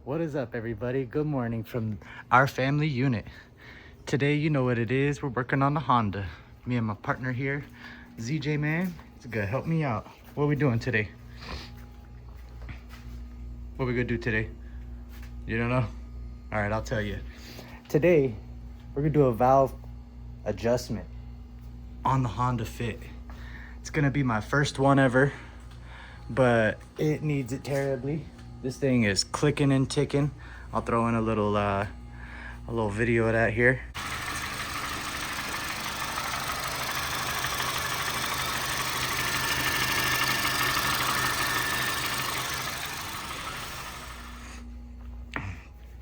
What is up, everybody? Good morning from our family unit. Today, you know what it is. We're working on the Honda. Me and my partner here, ZJ, man. It's gonna help me out. What are we doing today? What we gonna do today? You don't know? All right, I'll tell you. Today, we're gonna do a valve adjustment on the Honda Fit. It's gonna be my first one ever, but it needs it terribly. This thing is clicking and ticking. I'll throw in a little video of that here.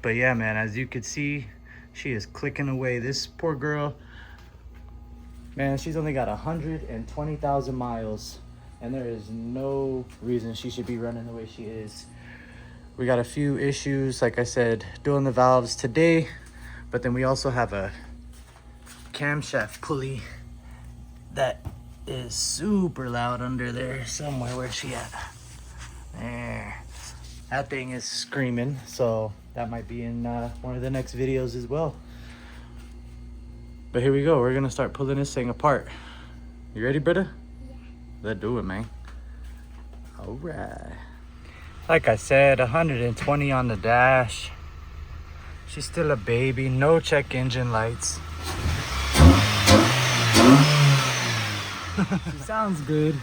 But yeah, man, as you can see, she is clicking away. This poor girl, man, she's only got 120,000 miles, and there is no reason she should be running the way she is. We got a few issues, like I said, doing the valves today, but then we also have a camshaft pulley that is super loud under there somewhere. Where's she at? There. That thing is screaming, so that might be in one of the next videos as well. But here we go. We're gonna start pulling this thing apart. You ready, brother? Yeah. Let's do it, man. All right. Like I said, 120 on the dash. She's still a baby. No check engine lights. She sounds good.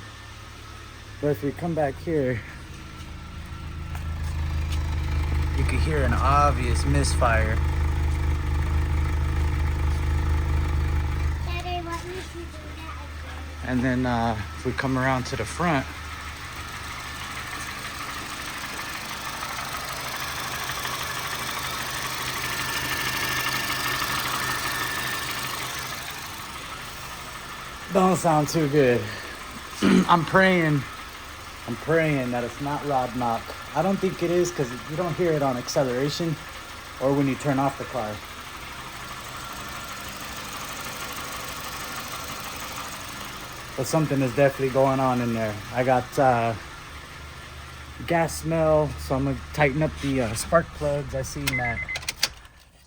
But if we come back here, you can hear an obvious misfire. Daddy, what makes you do that again? And then if we come around to the front, don't sound too good. I'm praying that it's not rod knock. I don't think it is, because you don't hear it on acceleration or when you turn off the car. But something is definitely going on in there. I got gas smell, so I'm gonna tighten up the spark plugs. I seen that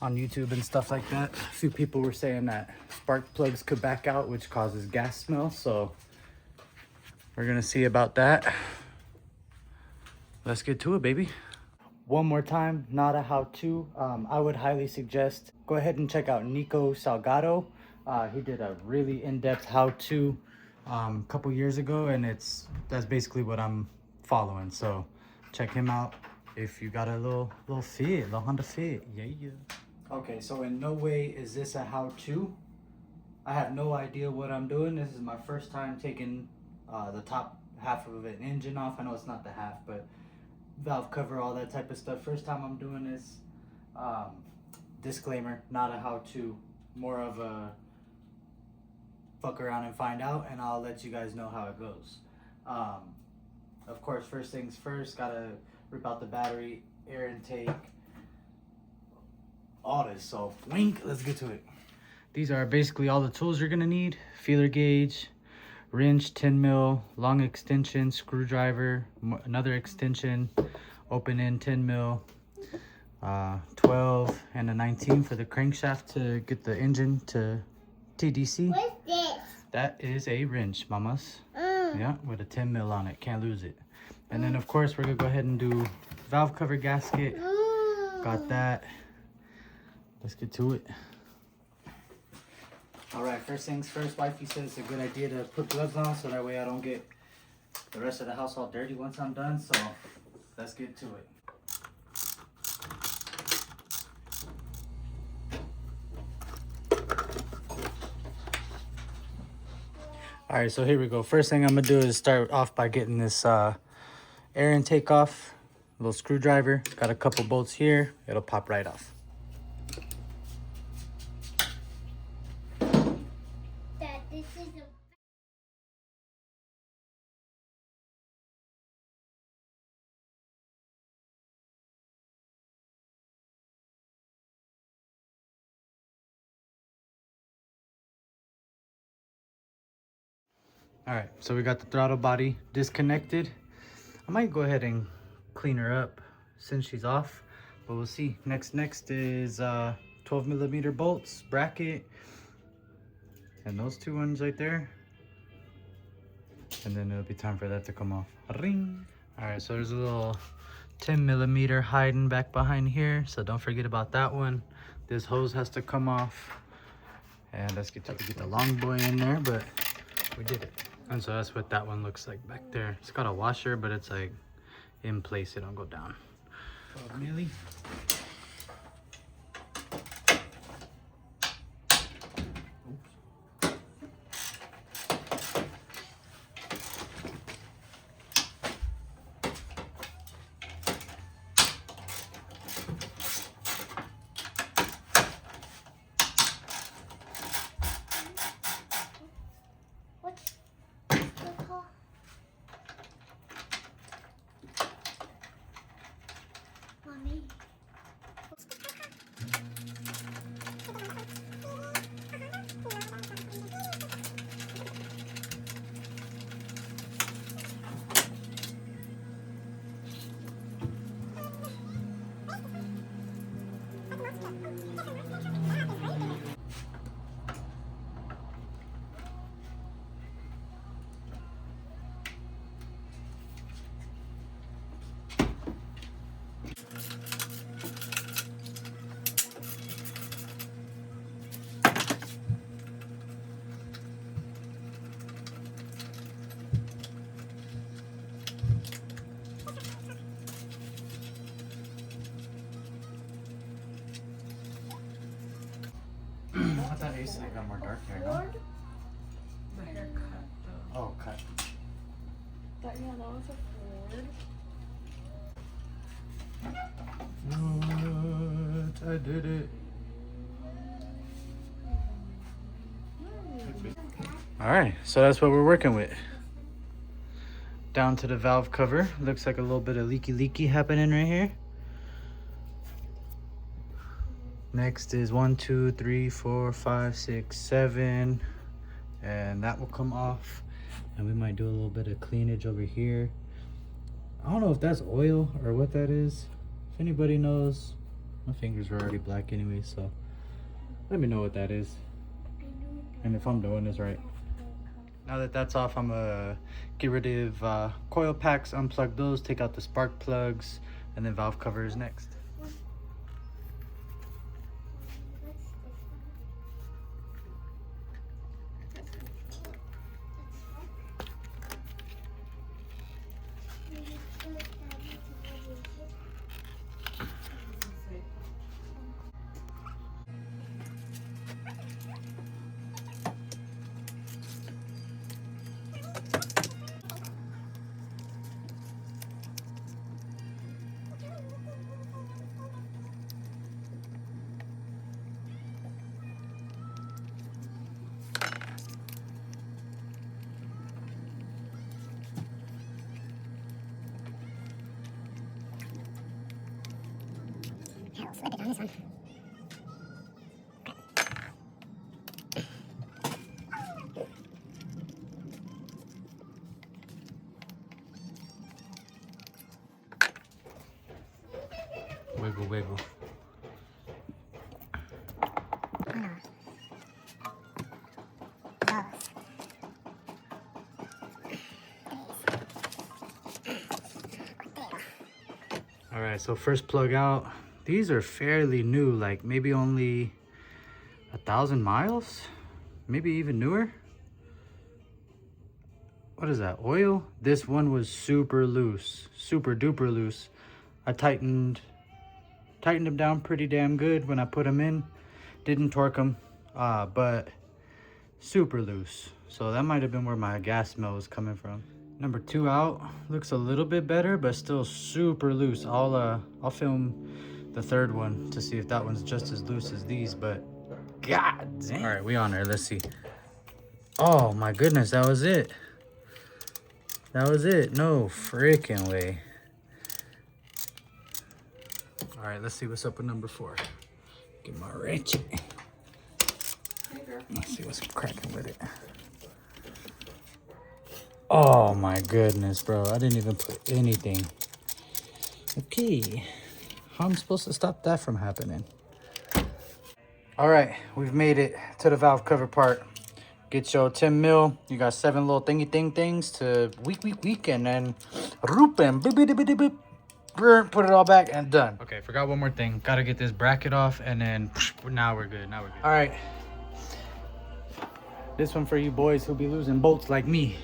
on YouTube and stuff like that. A few people were saying that spark plugs could back out, which causes gas smell, so we're gonna see about that. Let's get to it, baby. One more time, not a how-to. I would highly suggest go ahead and check out Nico Salgado. He did a really in-depth how-to a couple years ago, and that's basically what I'm following. So check him out if you got a little Honda Fit. Yeah. Okay, so in no way is this a how-to. I have no idea what I'm doing. This is my first time taking the top half of an engine off. I know it's not the half, but valve cover, all that type of stuff. First time I'm doing this. Disclaimer, not a how-to, more of a fuck around and find out, and I'll let you guys know how it goes. Of course, first things first, gotta rip out the battery, air intake, all this. So wink, let's get to it. These are basically all the tools you're gonna need: feeler gauge, wrench, 10 mil, long extension, screwdriver, another extension, open end 10 mil, 12 and a 19 for the crankshaft to get the engine to TDC. What's this? That is a wrench, mamas. Yeah, with a 10 mil on it, can't lose it. And then of course we're gonna go ahead and do valve cover gasket. Got that. Let's get to it. All right, first things first, wifey says it's a good idea to put gloves on so that way I don't get the rest of the house all dirty once I'm done. So let's get to it. All right, so here we go. First thing I'm gonna do is start off by getting this air intake off. A little screwdriver, got a couple bolts here. It'll pop right off. Dad, this is a... All right, so we got the throttle body disconnected. I might go ahead and clean her up since she's off, but we'll see. Next is 12mm bolts, bracket, and those two ones right there. And then it'll be time for that to come off. Ring. All right, so there's a little 10mm hiding back behind here, so don't forget about that one. This hose has to come off, and let's get the long boy in there, but we did it. And so that's what that one looks like back there. It's got a washer, but it's like in place, it don't go down. 12mm. What's the call? Mommy. I thought Ace got more dark hair, no? The haircut though. Oh, cut. That, yeah, that was a Ford. What? I did it. All right, so that's what we're working with. Down to the valve cover. Looks like a little bit of leaky happening right here. Next is 1, 2, 3, 4, 5, 6, 7, and that will come off. And we might do a little bit of cleanage over here. I don't know if that's oil or what that is. If anybody knows, my fingers are already black anyway, so let me know what that is and if I'm doing this right. Now that that's off, I'm gonna get rid of coil packs, unplug those, take out the spark plugs, and then valve covers next. Slip it on this one. Wiggle, wiggle. All right, so first plug out. These are fairly new, like maybe only 1,000 miles, maybe even newer. What is that, oil? This one was super loose, super duper loose. I tightened them down pretty damn good when I put them in. Didn't torque them, but super loose. So that might have been where my gas smell was coming from. Number 2 out, looks a little bit better, but still super loose. I'll film the third one to see if that one's just as loose as these, but god damn. All right, we on there, let's see. Oh my goodness, that was it. That was it, no freaking way. All right, let's see what's up with number 4. Get my wrench. Let's see what's cracking with it. Oh my goodness, bro. I didn't even put anything. Okay. How am I supposed to stop that from happening? All right, we've made it to the valve cover part. Get your 10 mil. You got 7 little thingy things to weak, and then roop and boop, boop, boop, boop, boop, put it all back and done. Okay, forgot one more thing. Gotta get this bracket off, and then now we're good. All right. This one for you boys who'll be losing bolts like me.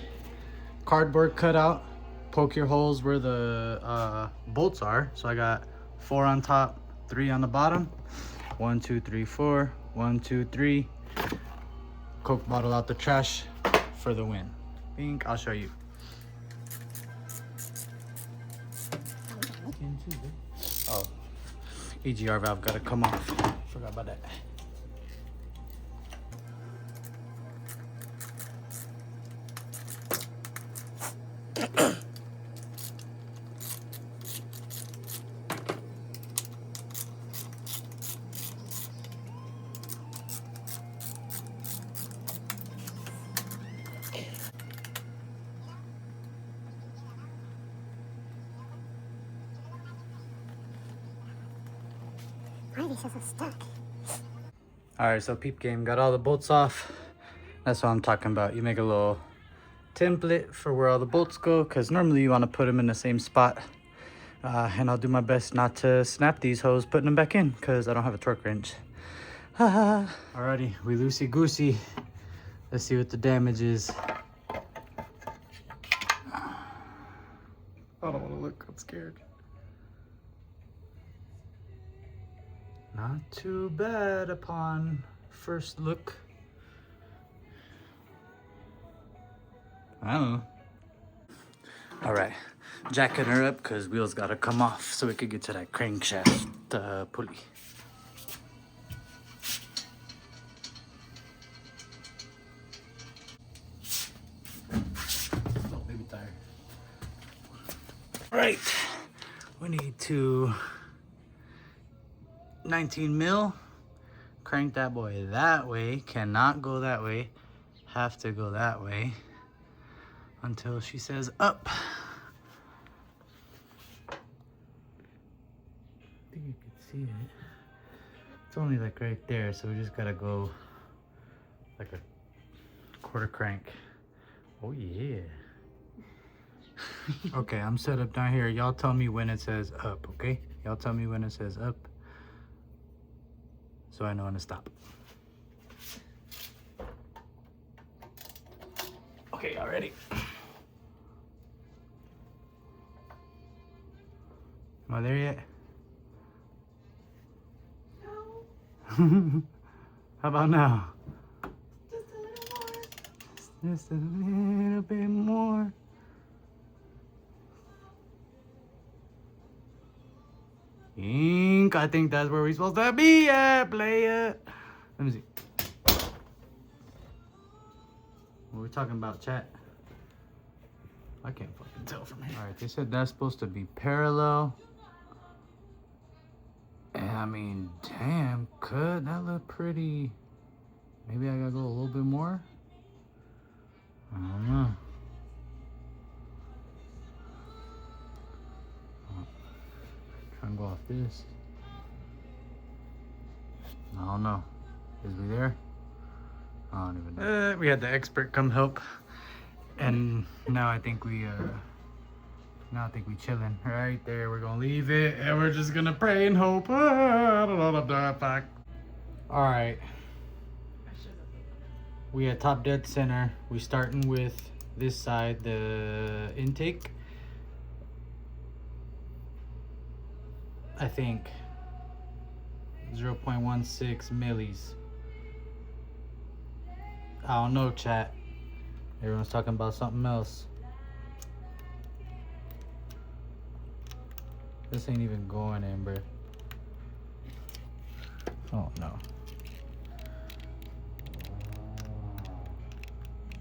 Cardboard cutout. Poke your holes where the bolts are. So I got 4 on top, 3 on the bottom. 1, 2, 3, 4. 1, 2, 3. Coke bottle out the trash for the win. Pink, I'll show you. Oh, EGR valve gotta come off. Forgot about that. Why are these so stuck? Alright, so peep game, got all the bolts off. That's what I'm talking about. You make a little template for where all the bolts go, because normally you want to put them in the same spot. And I'll do my best not to snap these hoes putting them back in, because I don't have a torque wrench. Alrighty, we loosey-goosey. Let's see what the damage is. I don't want to look, I'm scared. Not too bad upon first look. I don't know. All right, jacking her up because wheels gotta come off so we could get to that crankshaft pulley. Oh, baby tire. All right, we need to 19 mil. Crank that boy that way. Cannot go that way. Have to go that way until she says up. I think you can see it. It's only like right there, so we just gotta go like a quarter crank. Oh yeah. Okay, I'm set up down here. Y'all tell me when it says up, okay? Y'all tell me when it says up, so I know when to stop. Okay, y'all ready? Am I there yet? No. How about now? Just a little more. Just a little bit more. Ink, I think that's where we're supposed to be at, playa. Let me see. What are we talking about, chat? I can't fucking tell from here. Alright, they said that's supposed to be parallel. And I mean, damn, could that look pretty? Maybe I gotta go a little bit more? I don't know. Try and go off this. I don't know. Is we there? I don't even know. We had the expert come help, and now I think we chilling right there. We're gonna leave it, and we're just gonna pray and hope. I don't know what I'm doing. Fuck. All right. We at top dead center. We starting with this side, the intake. I think 0.16 millis. I don't know, chat. Everyone's talking about something else. This ain't even going in, bro. Oh no.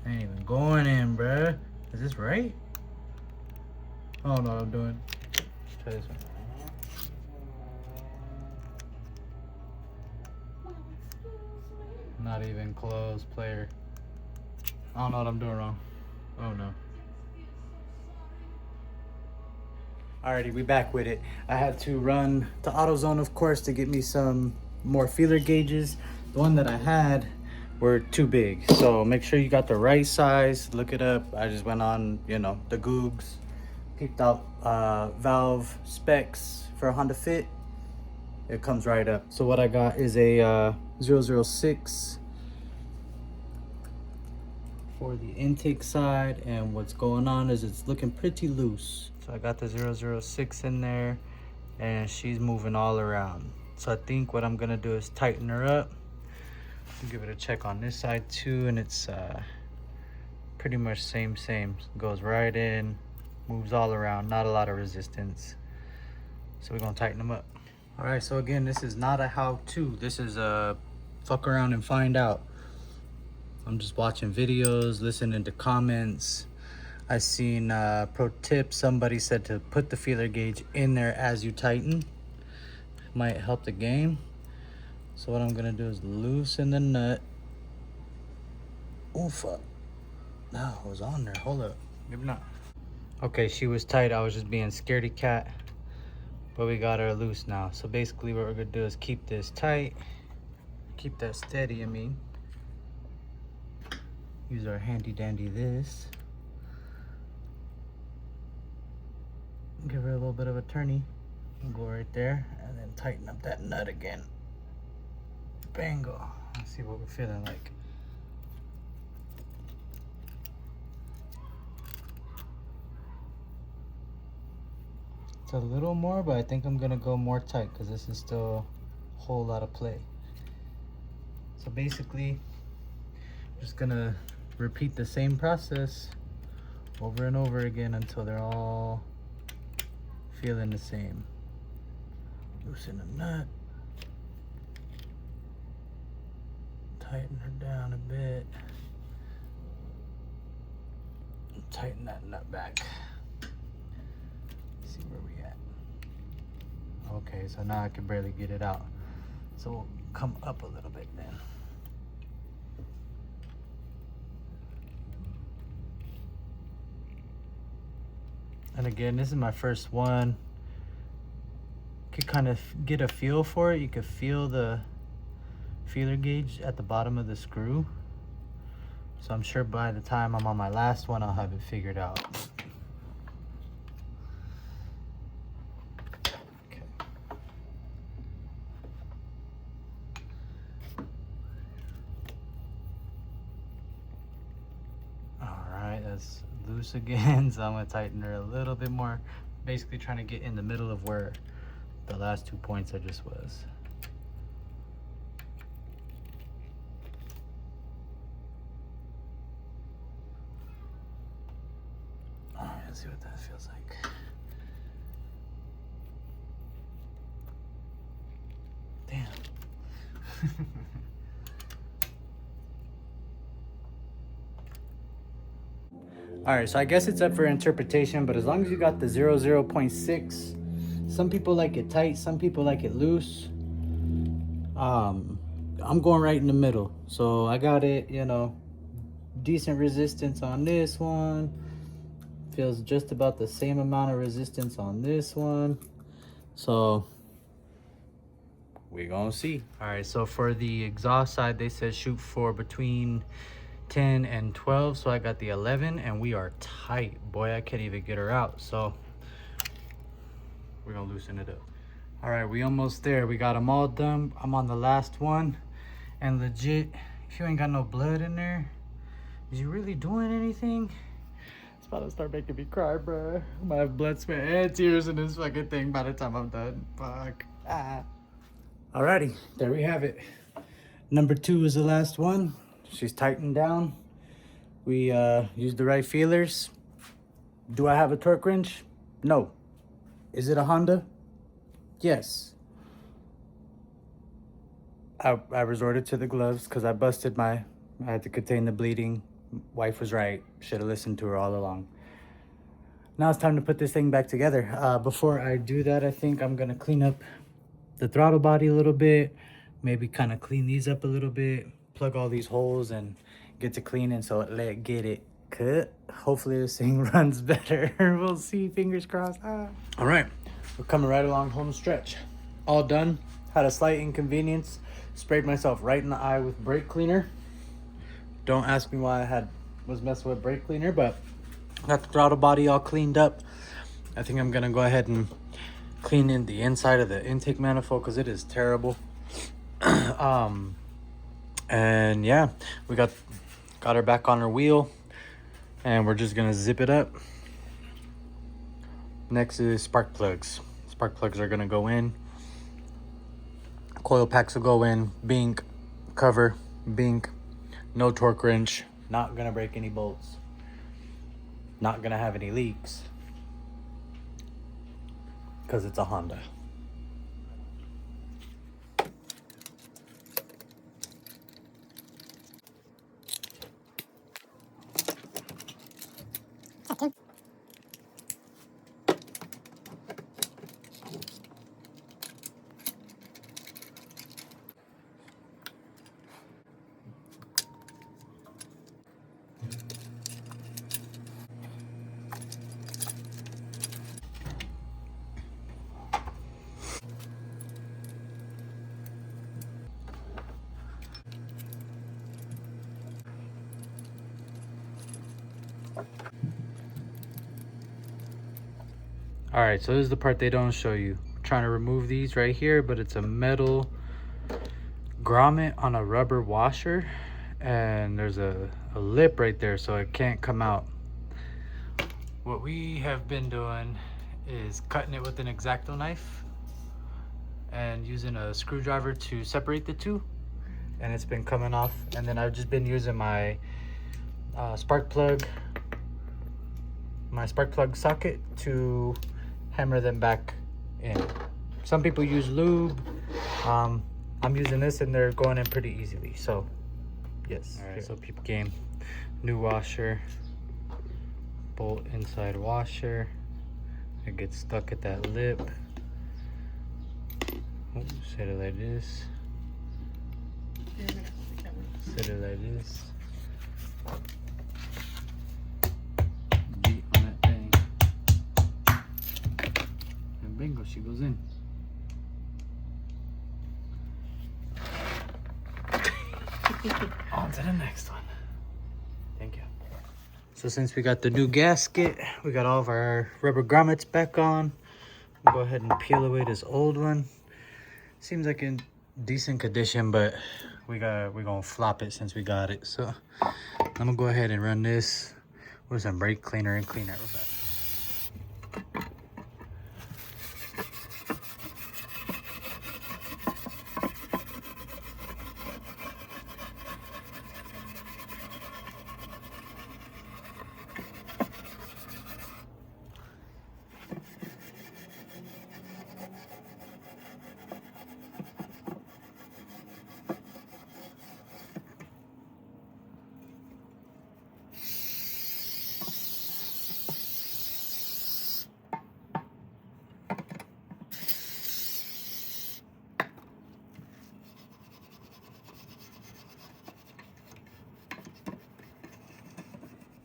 Ain't even going in, bruh. Is this right? I don't know what I'm doing. Let's try this one. Not even close, player. I don't know what I'm doing wrong. Oh no. Alrighty, we back with it. I had to run to AutoZone, of course, to get me some more feeler gauges. The one that I had were too big, so make sure you got the right size. Look it up. I just went on, you know, the Googs, peeped out valve specs for a Honda Fit. It comes right up. So what I got is a 006 for the intake side, and what's going on is it's looking pretty loose. So I got the 006 in there, and she's moving all around. So I think what I'm gonna do is tighten her up. Give it a check on this side too, and it's pretty much same. Goes right in, moves all around, not a lot of resistance. So we're gonna tighten them up. All right, so again, this is not a how-to. This is a fuck around and find out. I'm just watching videos, listening to comments. I seen pro tip, somebody said to put the feeler gauge in there as you tighten. Might help the game. So what I'm gonna do is loosen the nut. Oh fuck. No, it was on there, hold up. Maybe not. Okay, she was tight, I was just being scaredy cat. But we got her loose now. So basically what we're gonna do is keep this tight. Keep that steady, I mean. Use our handy dandy this. Give her a little bit of a turny. Go right there and then tighten up that nut again. Bango. Let's see what we're feeling like. It's a little more, but I think I'm gonna go more tight because this is still a whole lot of play. So basically, I'm just gonna repeat the same process over and over again until they're all feeling the same. Loosen the nut. Tighten her down a bit. Tighten that nut back. See where we at. Okay, so now I can barely get it out. So we'll come up a little bit then. And again, this is my first one. Could kind of get a feel for it. You could feel the feeler gauge at the bottom of the screw. So I'm sure by the time I'm on my last one, I'll have it figured out. Okay. All right, that's loose again. So I'm gonna tighten her a little bit more. Basically trying to get in the middle of where the last 2 points I just was. Let's see what that feels like. Damn. All right, so I guess it's up for interpretation, but as long as you got the 0.6, some people like it tight, some people like it loose. I'm going right in the middle. So I got it, you know, decent resistance on this one. Feels just about the same amount of resistance on this one. So we're gonna see. All right, so for the exhaust side, they said shoot for between 10 and 12. So I got the 11 and we are tight. Boy, I can't even get her out. So we're gonna loosen it up. All right, we almost there. We got them all done. I'm on the last one. And legit, if you ain't got no blood in there, is you really doing anything? It's about to start making me cry, bro. I'm gonna have blood, sweat, and tears in this fucking thing by the time I'm done. Fuck. Ah. Alrighty, there we have it. Number 2 is the last one. She's tightened down. We used the right feelers. Do I have a torque wrench? No. Is it a Honda? Yes. I resorted to the gloves because I had to contain the bleeding. Wife was right. Should have listened to her all along. Now it's time to put this thing back together. Before I do that, I think I'm gonna clean up the throttle body a little bit. Maybe kind of clean these up a little bit. Plug all these holes and get to cleaning so get it Hopefully this thing runs better. We'll see, fingers crossed. All right, we're coming right along home stretch. All done. Had a slight inconvenience. Sprayed myself right in the eye with brake cleaner. Don't ask me why I was messing with brake cleaner, but got the throttle body all cleaned up. I think I'm gonna go ahead and clean in the inside of the intake manifold because it is terrible. And yeah, we got her back on her wheel, and we're just gonna zip it up. Next is spark plugs. Spark plugs are gonna go in. Coil packs will go in. Bink, cover, bink. No torque wrench. Not gonna break any bolts. Not gonna have any leaks because it's a Honda. All right, so this is the part they don't show you. We're trying to remove these right here, but it's a metal grommet on a rubber washer, and there's a lip right there, so it can't come out. What we have been doing is cutting it with an X-Acto knife and using a screwdriver to separate the two, and it's been coming off. And then I've just been using my spark plug socket to hammer them back in. Some people use lube. I'm using this and they're going in pretty easily, so yes. All right, so peep game. New washer, bolt inside washer. It gets stuck at that lip. Oh, set it like this. Set it like this. Beat on that thing. And bingo, she goes in. On to the next one. Thank you. So since we got the new gasket, we got all of our rubber grommets back on. We'll go ahead and peel away this old one. Seems like in decent condition, but we're gonna flop it since we got it. So I'm gonna go ahead and run this with some brake cleaner and clean it real fast.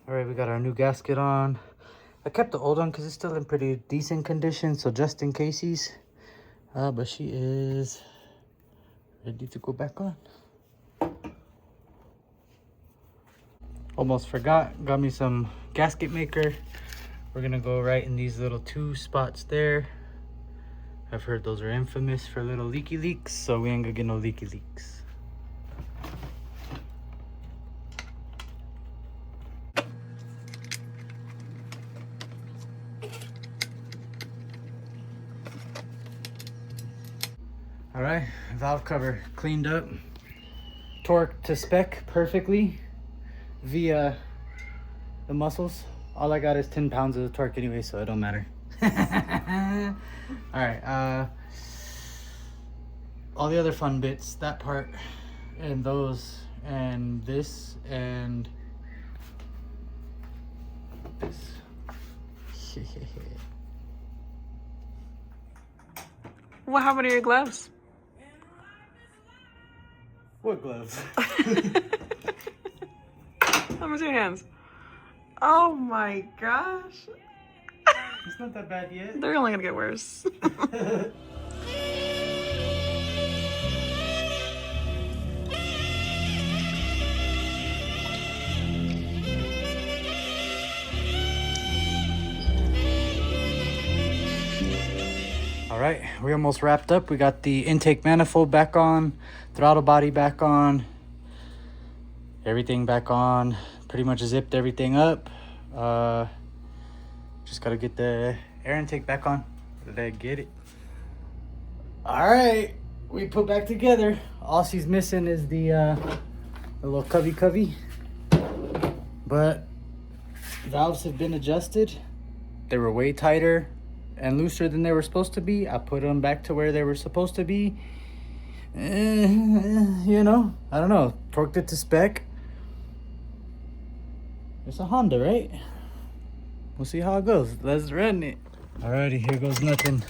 All right, we got our new gasket on. I kept the old one because it's still in pretty decent condition, so just in cases. But she is ready to go back on. Almost forgot, got me some gasket maker. We're gonna go right in these little 2 spots there. I've heard those are infamous for little leaky leaks, so we ain't gonna get no leaky leaks. All right, valve cover cleaned up, torqued to spec perfectly via the muscles. All I got is 10 pounds of the torque anyway, so it don't matter. All right, all the other fun bits, that part and those and this and this. What happened to your gloves? What gloves? Let me see your hands. Oh my gosh. It's not that bad yet. They're only gonna get worse. All right, we almost wrapped up. We got the intake manifold back on, throttle body back on, everything back on. Pretty much zipped everything up. Just gotta get the air intake back on. Let's get it. All right, we put back together. All she's missing is the little covey, but valves have been adjusted. They were way tighter and looser than they were supposed to be. I put them back to where they were supposed to be. You know, I don't know, torqued it to spec. It's a Honda, right? We'll see how it goes. Let's run it. Alrighty, here goes nothing.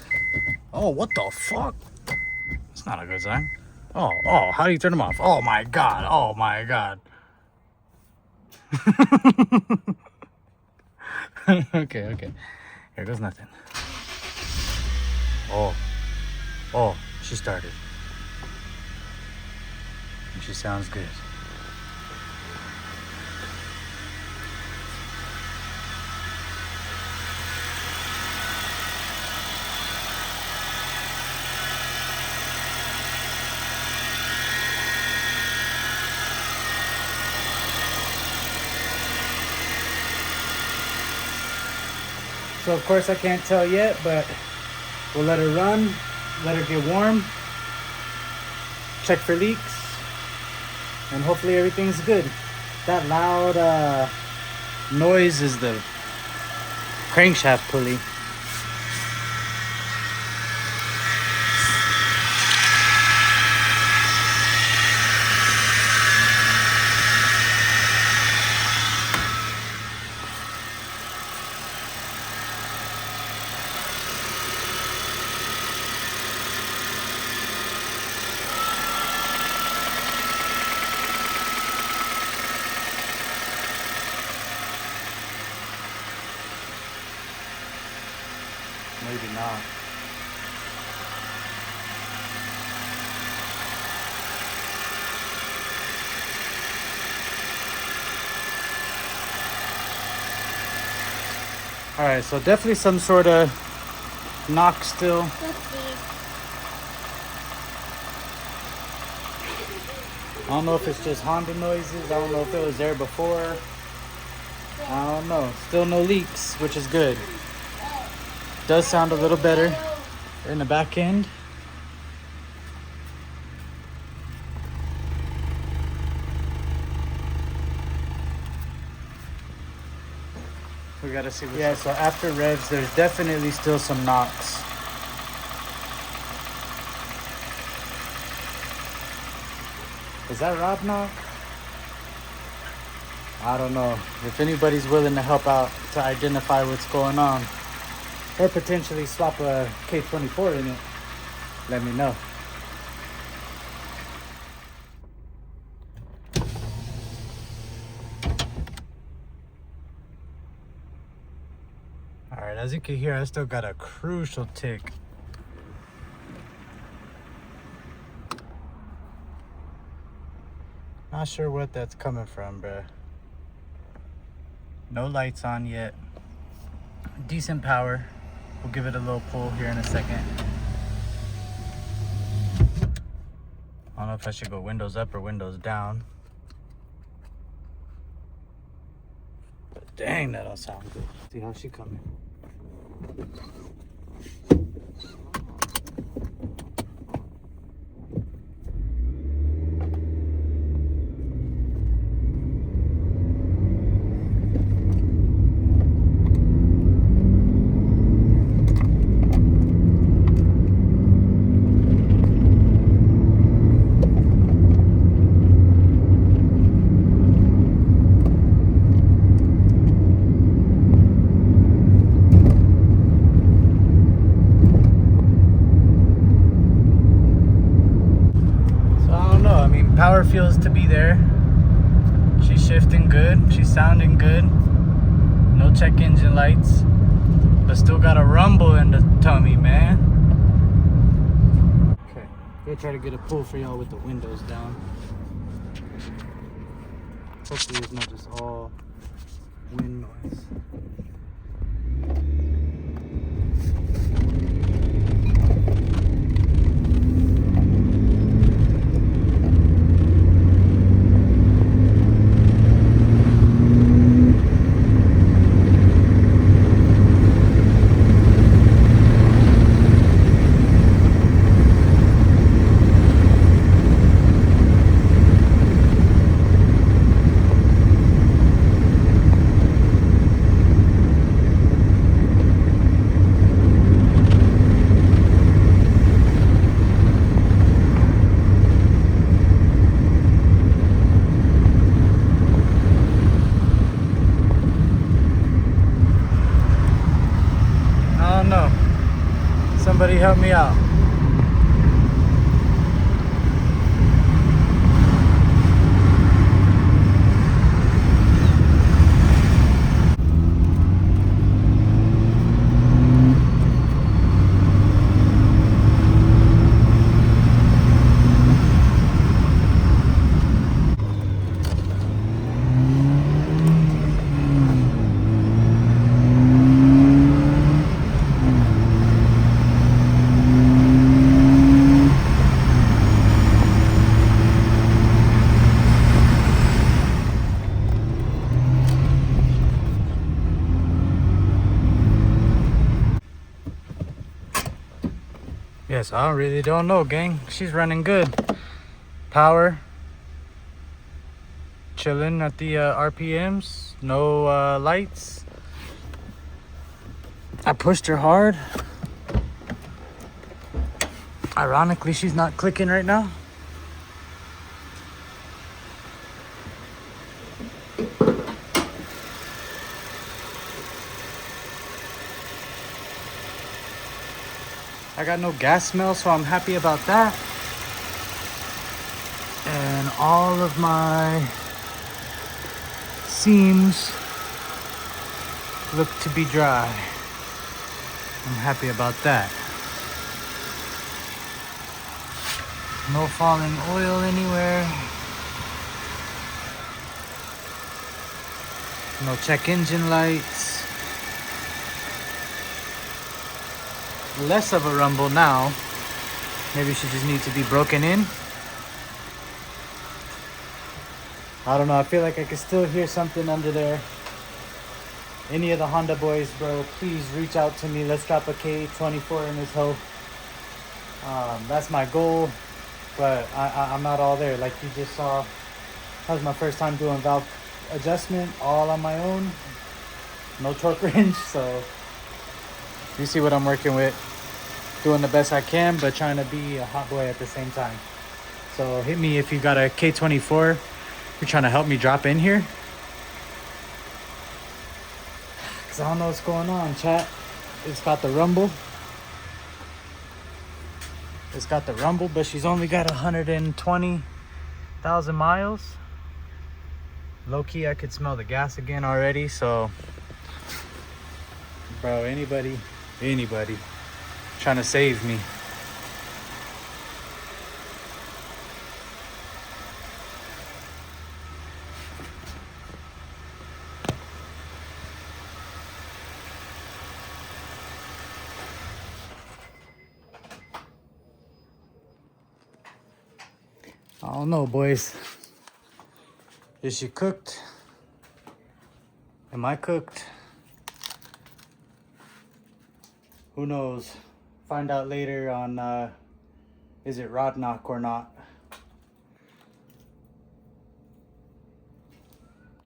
Oh, what the fuck? It's not a good sign. Oh, how do you turn them off? Oh my god, oh my god. Okay. Here goes nothing. Oh, she started. And she sounds good. So of course I can't tell yet, but we'll let her run, let her get warm, check for leaks, and hopefully everything's good. That loud noise is the crankshaft pulley. Maybe not. All right, so definitely some sort of knock still. I don't know if it's just Honda noises. I don't know if it was there before. I don't know. Still no leaks, which is good. Does sound a little better in the back end. We gotta see. Yeah, so after revs, there's definitely still some knocks. Is that Rob knock? I don't know. If anybody's willing to help out to identify what's going on, or potentially swap a K24 in it, let me know. Alright, as you can hear, I still got a crucial tick. Not sure what that's coming from, bruh. No lights on yet. Decent power. We'll give it a little pull here in a second. I don't know if I should go windows up or windows down. But dang, that don't sound good. See how she coming. Power feels to be there. She's shifting good. She's sounding good. No check engine lights, but still got a rumble in the tummy, man. Okay, gonna try to get a pull for y'all with the windows down. Hopefully it's not just all wind noise. I don't know. Somebody help me out. Yes, I really don't know, gang. She's running good. Power. Chilling at the RPMs. No lights. I pushed her hard. Ironically, she's not clicking right now. I got no gas smell, so I'm happy about that. And all of my seams look to be dry. I'm happy about that. No falling oil anywhere. No check engine lights. Less of a rumble now. Maybe she just needs to be broken in. I don't know. I feel like I can still hear something under there. Any of the Honda boys, bro, please reach out to me. Let's drop a K24 in this hoe. That's my goal, but I'm not all there. Like you just saw, that was my first time doing valve adjustment all on my own. No torque wrench, so you see what I'm working with. Doing the best I can, but trying to be a hot boy at the same time. So hit me if you got a K24. You're trying to help me drop in here. Cause I don't know what's going on, chat. It's got the rumble. It's got the rumble, but she's only got 120,000 miles. Low key, I could smell the gas again already. So, bro, anybody trying to save me. I don't know, boys. Is she cooked? Am I cooked? Who knows? Find out later on is it rod knock or not.